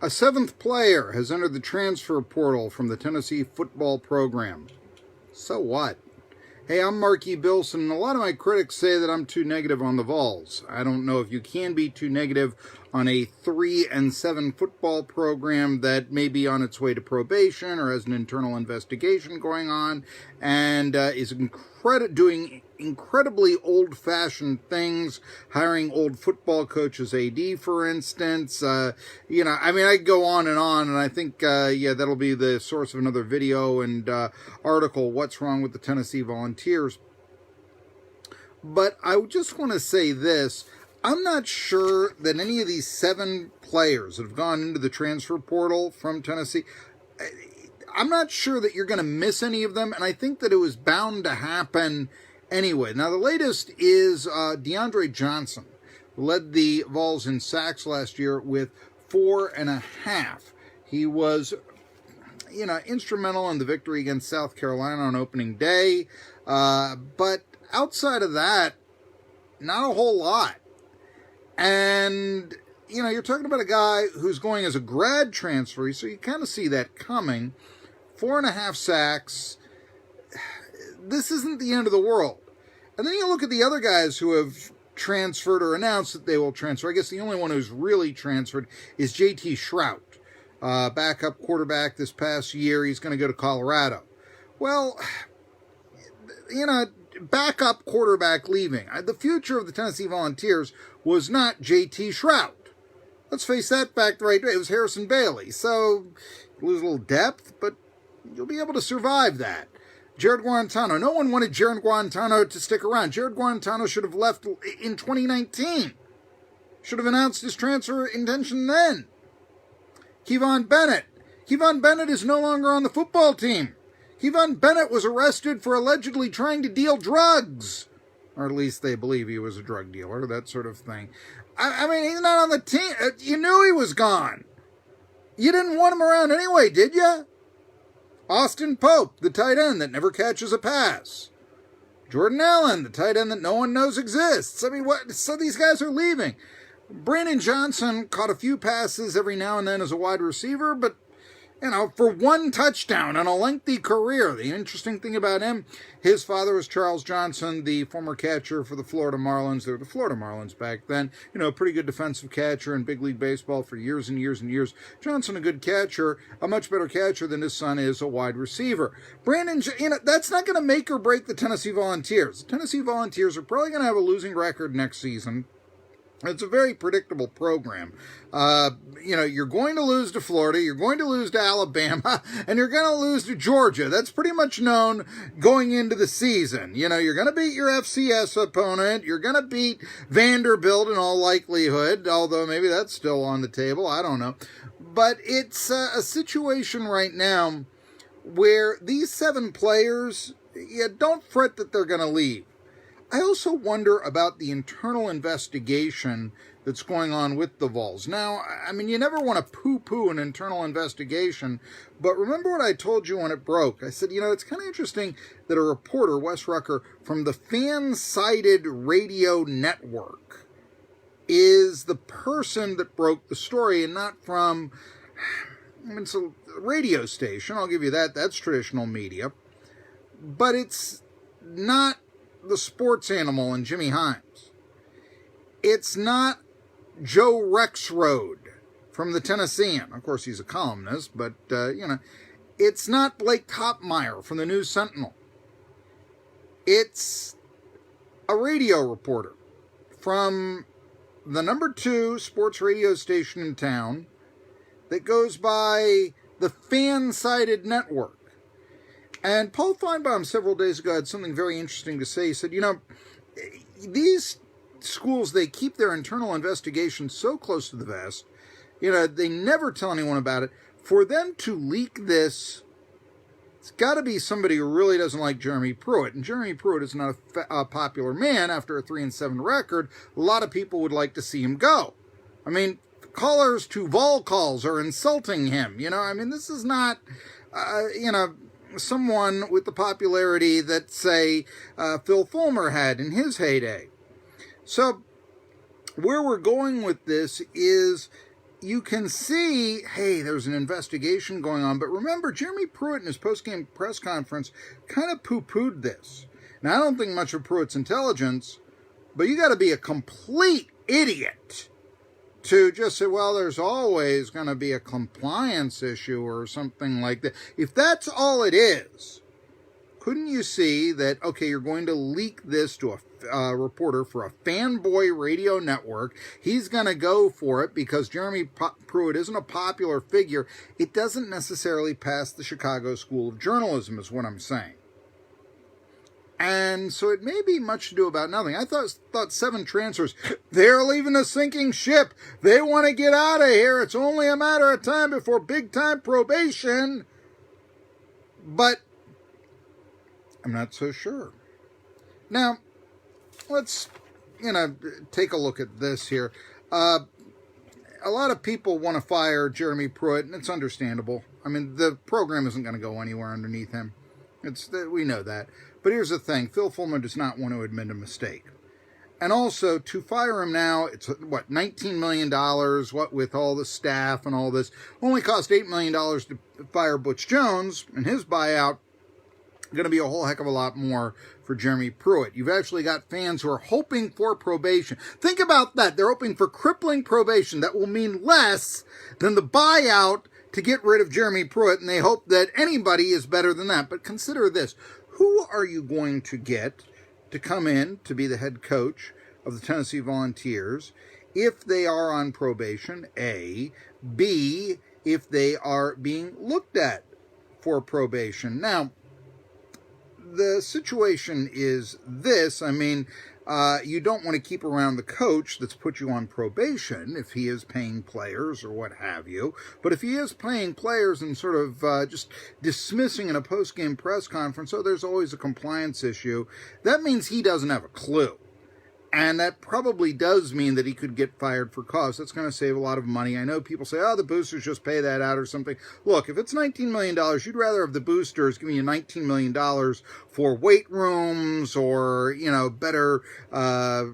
A seventh player has entered the transfer portal from the Tennessee football program. So what? Hey, I'm Marky Billson, and a lot of my critics say that I'm too negative on the Vols. I don't know if you can be too negative on a 3-7 football program that may be on its way to probation or has an internal investigation going on and is doing incredibly old-fashioned things, hiring old football coaches AD, for instance. I could go on, and I think, that'll be the source of another video and article, What's Wrong with the Tennessee Volunteers. But I just want to say this. I'm not sure that any of these 7 players that have gone into the transfer portal from Tennessee, I'm not sure that you're going to miss any of them, and I think that it was bound to happen anyway. Now, the latest is Deandre Johnson, who led the Vols in sacks last year with 4.5. He was, instrumental in the victory against South Carolina on opening day, but outside of that, not a whole lot. And, you're talking about a guy who's going as a grad transfer, so you kind of see that coming. 4.5 sacks. This isn't the end of the world. And then you look at the other guys who have transferred or announced that they will transfer. I guess the only one who's really transferred is J.T. Shrout, backup quarterback this past year. He's going to go to Colorado. Well, backup quarterback leaving. The future of the Tennessee Volunteers was not J.T. Shrout. Let's face that fact right away. It was Harrison Bailey. So, you lose a little depth, but you'll be able to survive that. Jared Guarantano. No one wanted Jared Guarantano to stick around. Jared Guarantano should have left in 2019. Should have announced his transfer intention then. Keyvon Bennett. Keyvon Bennett is no longer on the football team. Keyvon Bennett was arrested for allegedly trying to deal drugs. Or at least they believe he was a drug dealer, that sort of thing. He's not on the team. You knew he was gone. You didn't want him around anyway, did you? Austin Pope, the tight end that never catches a pass. Jordan Allen, the tight end that no one knows exists. So these guys are leaving. Brandon Johnson caught a few passes every now and then as a wide receiver, but for 1 touchdown in a lengthy career. The interesting thing about him, his father was Charles Johnson, the former catcher for the Florida Marlins. They were the Florida Marlins back then. A pretty good defensive catcher in big league baseball for years and years and years. Johnson, a good catcher, a much better catcher than his son is a wide receiver. Brandon, that's not going to make or break the Tennessee Volunteers. The Tennessee Volunteers are probably going to have a losing record next season. It's a very predictable program. You're going to lose to Florida, you're going to lose to Alabama, and you're going to lose to Georgia. That's pretty much known going into the season. You're going to beat your FCS opponent. You're going to beat Vanderbilt in all likelihood, although maybe that's still on the table. I don't know. But it's a situation right now where these 7 players, don't fret that they're going to leave. I also wonder about the internal investigation that's going on with the Vols. Now, you never want to poo-poo an internal investigation, but remember what I told you when it broke. I said, it's kind of interesting that a reporter, Wes Rucker, from the fan-sided radio network is the person that broke the story and not from, it's a radio station, I'll give you that. That's traditional media. But it's not the sports animal and Jimmy Himes. It's not Joe Rexrode from the Tennessean. Of course, he's a columnist, but, it's not Blake Topmeyer from the News Sentinel. It's a radio reporter from the number 2 sports radio station in town that goes by the fan-sided network. And Paul Feinbaum several days ago had something very interesting to say. He said, these schools, they keep their internal investigation so close to the vest, they never tell anyone about it. For them to leak this, it's got to be somebody who really doesn't like Jeremy Pruitt. And Jeremy Pruitt is not a popular man after a 3-7 record. A lot of people would like to see him go. Callers to Vol calls are insulting him. This is not, someone with the popularity that, say, Phil Fulmer had in his heyday. So, where we're going with this is you can see, hey, there's an investigation going on. But remember, Jeremy Pruitt in his post-game press conference kind of poo-pooed this. Now, I don't think much of Pruitt's intelligence, but you got to be a complete idiot to just say, well, there's always going to be a compliance issue or something like that. If that's all it is, couldn't you see that, okay, you're going to leak this to a reporter for a fanboy radio network. He's going to go for it because Jeremy Pruitt isn't a popular figure. It doesn't necessarily pass the Chicago School of Journalism, is what I'm saying. And so it may be much to do about nothing. I thought 7 transfers. They're leaving a sinking ship. They want to get out of here. It's only a matter of time before big-time probation. But I'm not so sure. Now, let's, take a look at this here. A lot of people want to fire Jeremy Pruitt, and it's understandable. I mean, the program isn't going to go anywhere underneath him. We know that. But here's the thing. Phil Fulmer does not want to admit a mistake. And also, to fire him now, it's, $19 million, with all the staff and all this. Only cost $8 million to fire Butch Jones, and his buyout going to be a whole heck of a lot more for Jeremy Pruitt. You've actually got fans who are hoping for probation. Think about that. They're hoping for crippling probation. That will mean less than the buyout to get rid of Jeremy Pruitt, and they hope that anybody is better than that. But consider this. Who are you going to get to come in to be the head coach of the Tennessee Volunteers if they are on probation, A? B, if they are being looked at for probation. Now, the situation is this. I mean, you don't want to keep around the coach that's put you on probation if he is paying players or what have you. But if he is paying players and sort of just dismissing in a post-game press conference, oh, there's always a compliance issue, that means he doesn't have a clue. And that probably does mean that he could get fired for cause. That's going to save a lot of money. I know people say, oh, the boosters just pay that out or something. Look, if it's $19 million, you'd rather have the boosters giving you $19 million for weight rooms or, better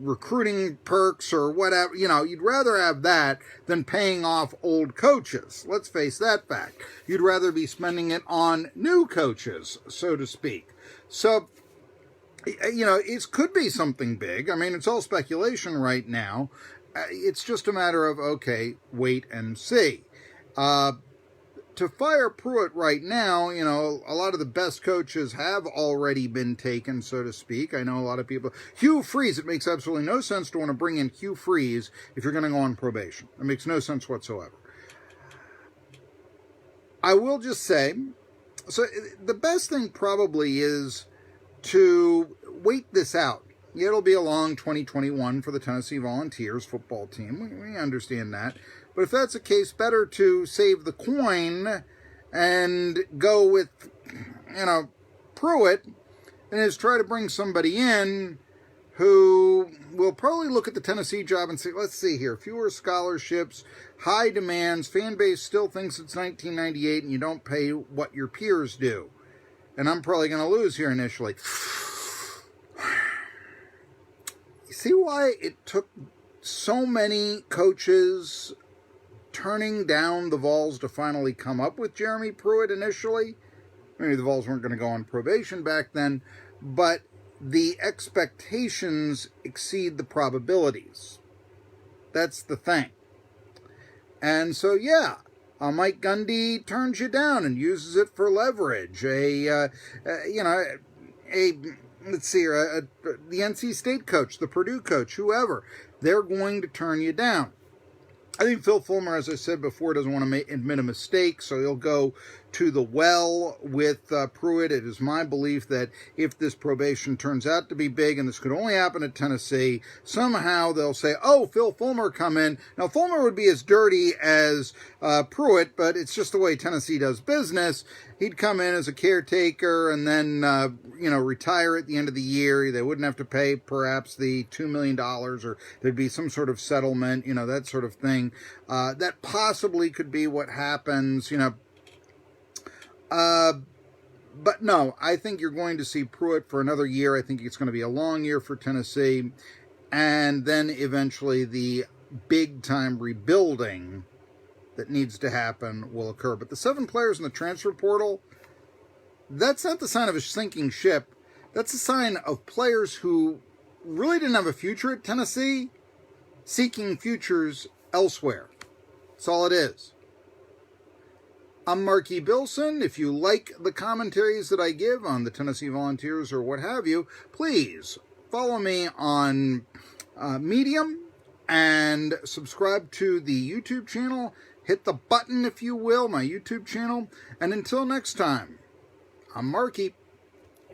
recruiting perks or whatever. You'd rather have that than paying off old coaches. Let's face that fact. You'd rather be spending it on new coaches, so to speak. So, it could be something big. I mean, it's all speculation right now. It's just a matter of, okay, wait and see. To fire Pruitt right now, a lot of the best coaches have already been taken, so to speak. I know a lot of people. Hugh Freeze, it makes absolutely no sense to want to bring in Hugh Freeze if you're going to go on probation. It makes no sense whatsoever. I will just say, so the best thing probably is to wait this out. It'll be a long 2021 for the Tennessee Volunteers football team. We understand that. But if that's the case, better to save the coin and go with, Pruitt and is try to bring somebody in who will probably look at the Tennessee job and say, let's see here, fewer scholarships, high demands, fan base still thinks it's 1998 and you don't pay what your peers do. And I'm probably going to lose here initially. You see why it took so many coaches turning down the Vols to finally come up with Jeremy Pruitt initially? Maybe the Vols weren't going to go on probation back then, but the expectations exceed the probabilities. That's the thing. And so, yeah. Mike Gundy turns you down and uses it for leverage. Let's see here, the NC State coach, the Purdue coach, whoever, they're going to turn you down. I think Phil Fulmer, as I said before, doesn't want to admit a mistake, so he'll go to the well with Pruitt. It is my belief that if this probation turns out to be big, and this could only happen at Tennessee, somehow they'll say, oh, Phil Fulmer come in. Now, Fulmer would be as dirty as Pruitt, but it's just the way Tennessee does business. He'd come in as a caretaker and then, retire at the end of the year. They wouldn't have to pay perhaps the $2 million, or there'd be some sort of settlement, that sort of thing. That possibly could be what happens, But no, I think you're going to see Pruitt for another year. I think it's going to be a long year for Tennessee. And then eventually the big-time rebuilding that needs to happen will occur. But the 7 players in the transfer portal, that's not the sign of a sinking ship. That's a sign of players who really didn't have a future at Tennessee, seeking futures elsewhere. That's all it is. I'm Marky Billson. If you like the commentaries that I give on the Tennessee Volunteers or what have you, please follow me on Medium and subscribe to the YouTube channel. Hit the button, if you will, my YouTube channel. And until next time, I'm Marky.